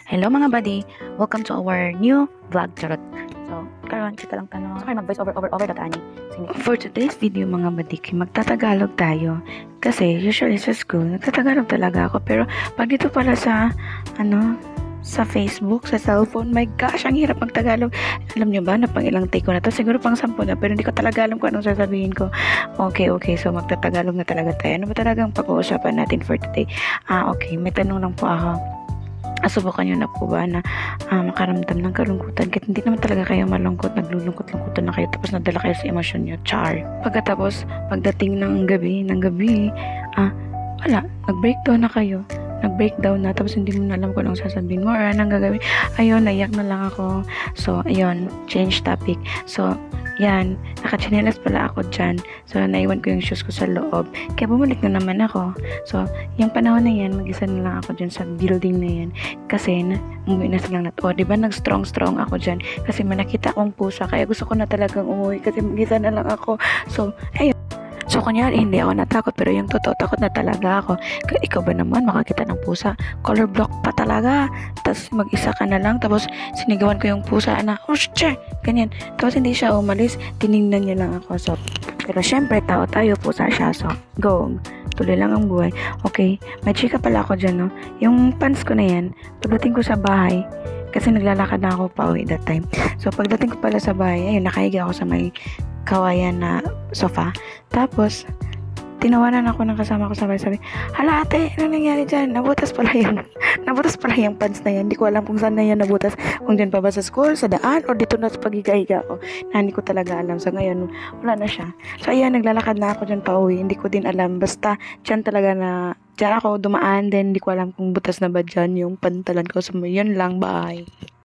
Hello mga buddy! Welcome to our new vlog, charot. So, karon kita lang tanong. So, mag-voice over that ani. For today's video mga buddy, magtatagalog tayo. Kasi usually sa school, nagtatagalog talaga ako. Pero pag dito pala sa, sa Facebook, sa cellphone, my gosh, ang hirap magtagalog. Alam nyo ba, na pang ilang take ko na to? Siguro pang 10 na, pero hindi ko talaga alam kung anong sasabihin ko. Okay, so magtatagalog na talaga tayo. Ano ba talagang pag-uusapan natin for today? Okay, may tanong lang po ako. Subukan nyo na po ba na makaramdam ng kalungkutan kahit hindi naman talaga kayo malungkot, naglulungkot-lungkutan na kayo tapos nadala kayo sa emosyon nyo, char. Pagkatapos, pagdating ng gabi, wala, nag-breakdown na tapos hindi mo na alam kung anong sasabihin mo or anong gagawin. Ayun, naiyak na lang ako. So, ayun, change topic. So, yan, nakachinelas pala ako dyan. So, naiwan ko yung shoes ko sa loob. Kaya bumalik na naman ako. So, yung panahon na yan, mag-isa na lang ako dyan sa building na yan. Kasi, umuwi na silang diba nag-strong ako dyan. Kasi manakita akong pusa. Kaya gusto ko na talagang umuwi kasi mag-isa na lang ako. So, ayun. So, kunyari, hindi ako natakot, pero yung totoo, takot na talaga ako. Ikaw ba naman, makakita ng pusa? Color block pa talaga. Tapos, mag-isa ka na lang. Tapos, sinigawan ko yung pusa na, oh, shit! Ganyan. Tapos, hindi siya umalis. Tinignan niya lang ako. So, pero syempre, tao tayo, pusa siya. So, go. Tuloy lang ang buhay. Okay, may chika pala ako dyan, no? Yung pants ko na yan, pagdating ko sa bahay, kasi naglalakad na ako pa uwi that time. So, pagdating ko pala sa bahay, ayun, nakahiga ako sa may kawayan na sofa. Tapos, tinawanan ako ng kasama ko sa bahay. Sabi, hala ate, ano nangyari dyan? Nabutas pala yung pants na yan. Hindi ko alam kung saan na yan nabutas. Kung dyan pa ba sa school, sa daan, o dito na sa paghiga-higa ko. Na hindi ko talaga alam. So, ngayon, wala na siya. So, ayan, naglalakad na ako dyan pa uwi. Hindi ko din alam. Basta, dyan talaga dyan ako dumaan. Then, hindi ko alam kung butas na ba dyan yung pantalan ko. So, yun lang. Bye.